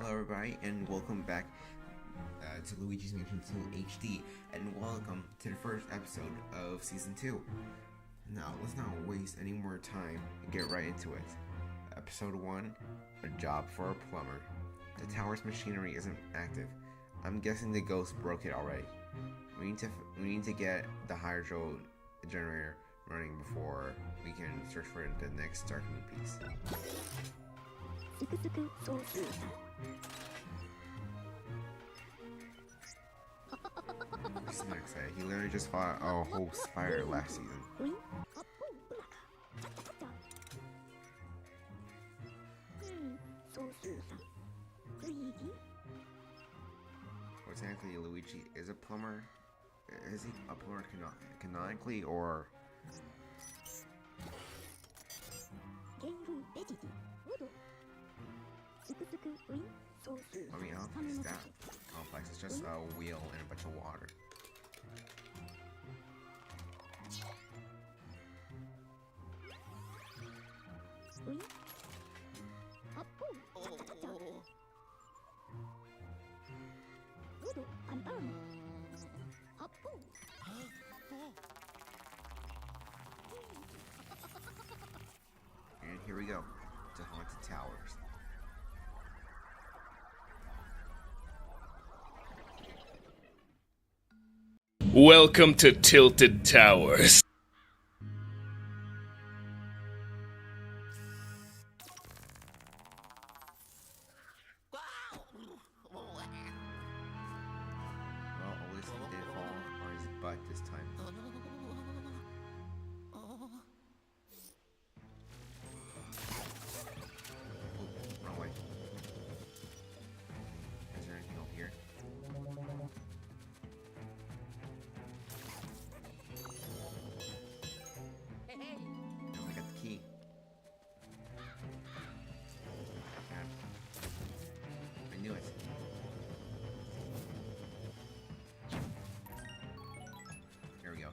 Hello everybody and welcome back to Luigi's Mansion 2 HD, and welcome to the first episode of Season 2. Now, let's not waste any more time and get right into it. Episode 1, A Job for a Plumber. The tower's machinery isn't active. I'm guessing the ghost broke it already. We need to get the hydro generator running before we can search for the next Dark Moon piece. This next guy, he literally just fought a whole spider last season. Well, technically, Luigi is a plumber. Is he a plumber canonically, or? I mean, I don't think it's that complex. It's just a wheel and a bunch of water. And here we go, to Haunted Towers. Welcome to Tilted Towers. Well, at least he did fall on his butt this time. Oh, wrong way. Is there anything over here? No, we got the key. I knew it. Here we go.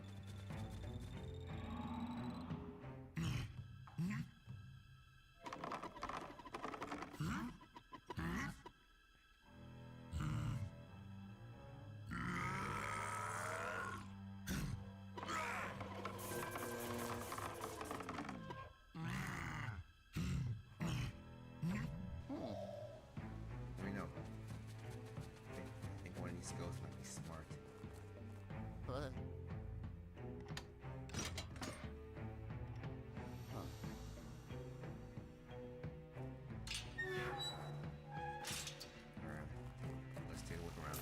Let me know. I think one of these ghosts might be smart. Alright, let's take a look around.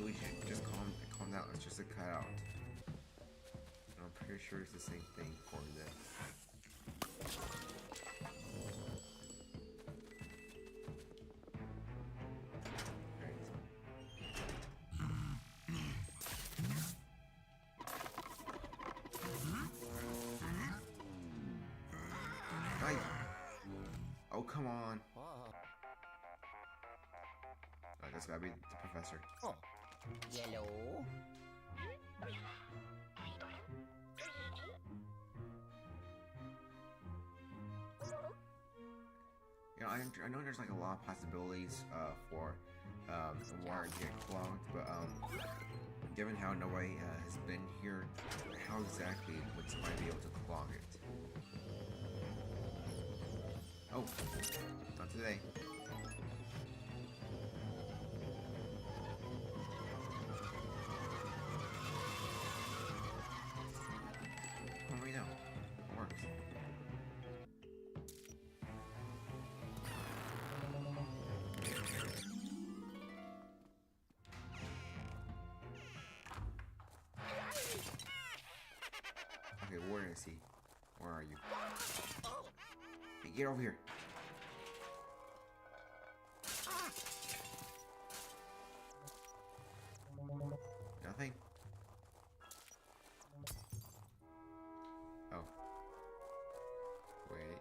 Luigi, just calm down. It's just a cutout. And I'm pretty sure it's the same thing for this. Right. Oh, come on. I guess gotta be the professor. Yellow. Yeah, I know there's like a lot of possibilities for the water to get clogged, but given how nobody has been here, how exactly would somebody be able to clog it? Oh, not today. How do we know? It works. Okay, where is he? Where are you? Hey, get over here. Nothing? Oh. Wait.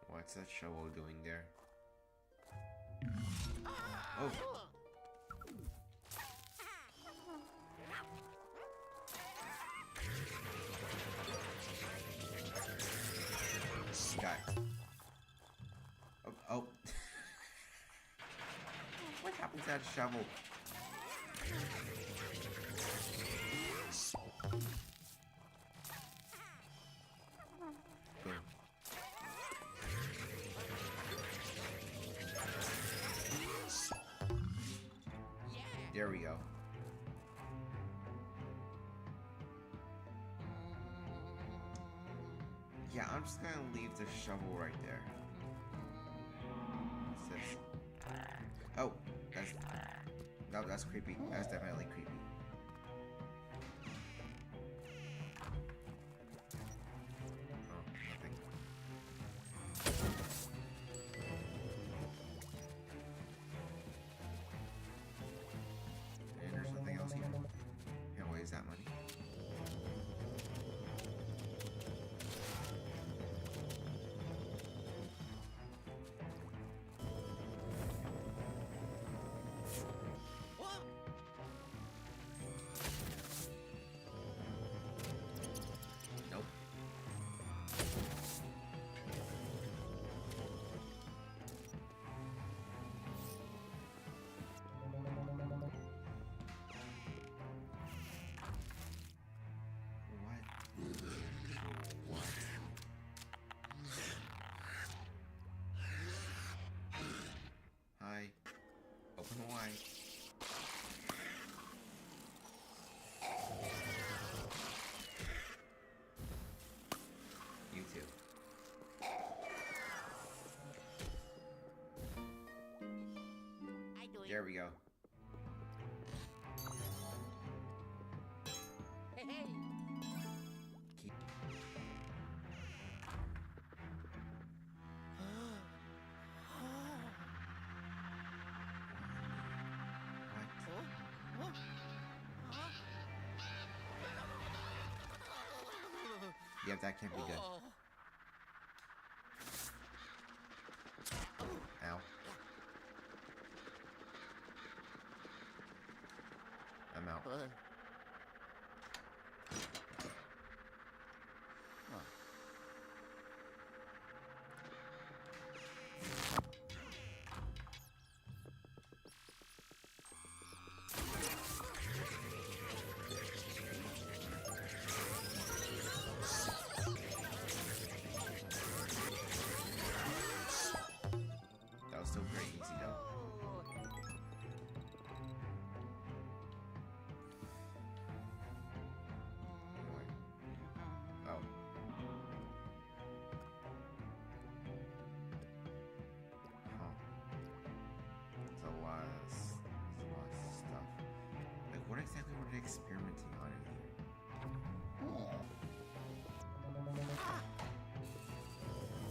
What's that shovel doing there? Oh! that shovel. Boom. There we go. Yeah, I'm just gonna leave the shovel right there. What's this? Oh, that's creepy. That's definitely creepy. Oh, nothing. And there's nothing else here. Can't waste that money. Nope. What? Hi. Open wide. You too. I do it. There we go. Hey, hey. Keep. What? Yeah, that can't be good. Ow. I'm out. That was still pretty easy though. Anyway. Oh. Huh. It's a lot of stuff. Like, what exactly were they experimenting on in here? Oh. Careful.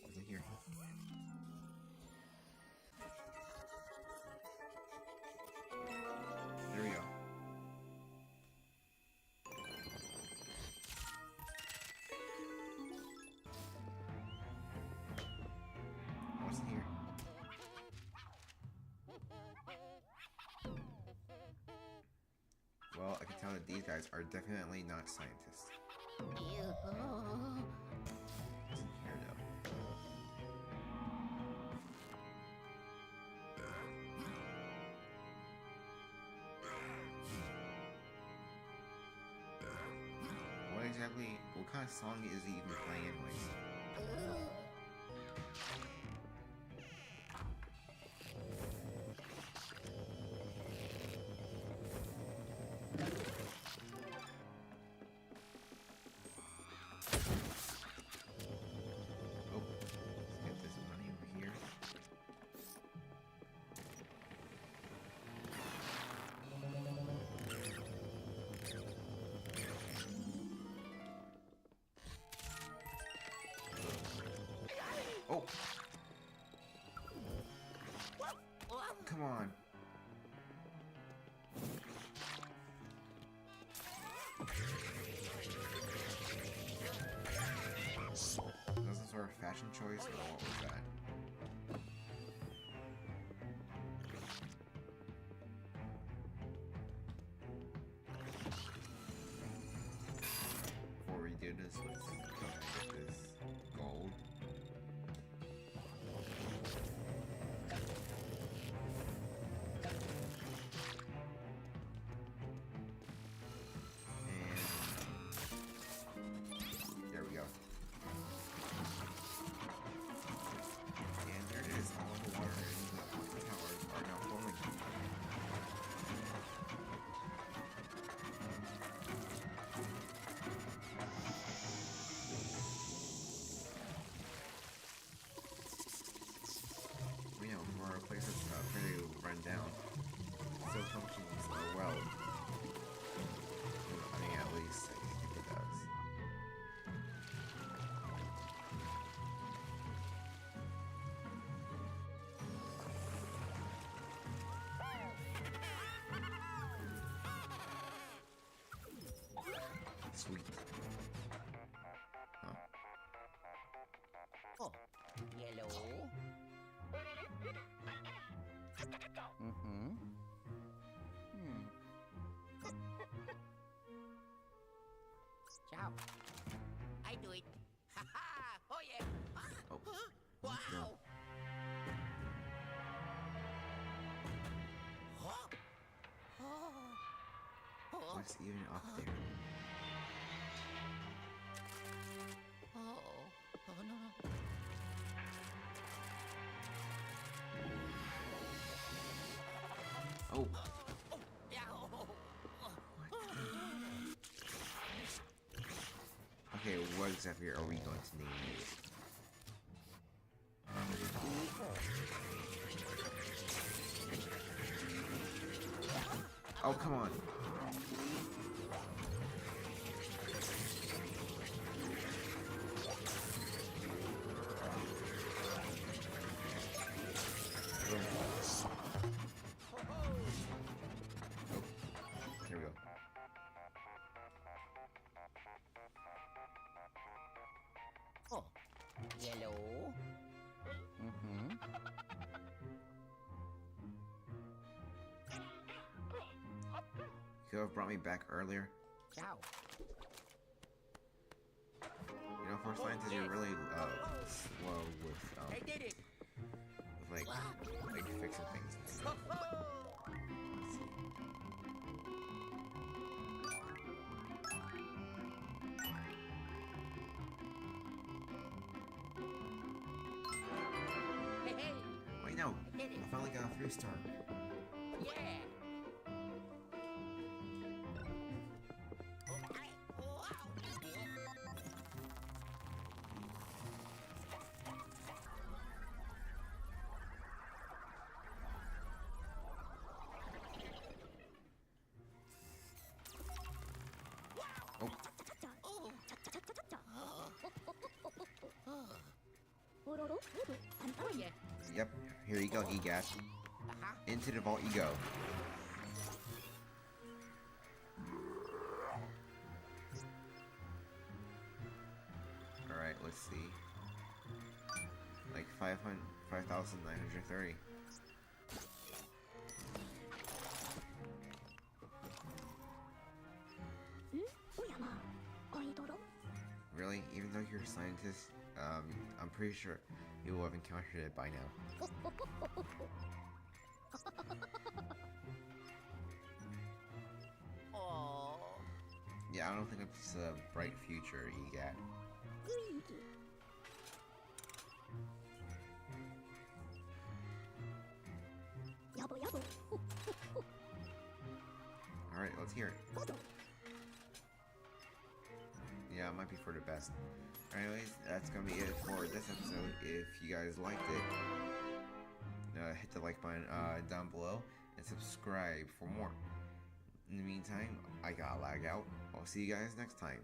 Nothing here. There we go. What's in here? Well, I can tell that these guys are definitely not scientists. What's in here, though? What kind of song is he even playing anyways? Oh, let's get this money over here. Oh! Come on. Was that some sort of fashion choice, or what was that? Yellow. Mm-hmm. Ciao. I do it. Ha ha! Oh yeah! Oh, Wow! no. What's even up there? Oh no no. Oh, Yeah. okay, what exactly are we going to name it? Oh, come on. Oh, there we go. Oh, yellow. Mm-hmm. You could have brought me back earlier. Ciao. You know, for scientists, you're really slow with I did it. like fixing things. Let's see. Hey hey. Wait, no. I did it. I finally got a 3-star. Yeah. Okay. Wow. Oh, Oh yeah. yep. Here you go, EGAT. Uh-huh. Into the vault you go. Alright, let's see. Like 5,930. Really? Even though you're a scientist, I'm pretty sure you will have encountered it by now. Oh. Yeah, I don't think it's a bright future, EGAT. Alright, let's hear it. Yeah, it might be for the best. Anyways, that's gonna be it for this episode. If you guys liked it, hit the like button down below and subscribe for more. In the meantime, I gotta lag out. I'll see you guys next time.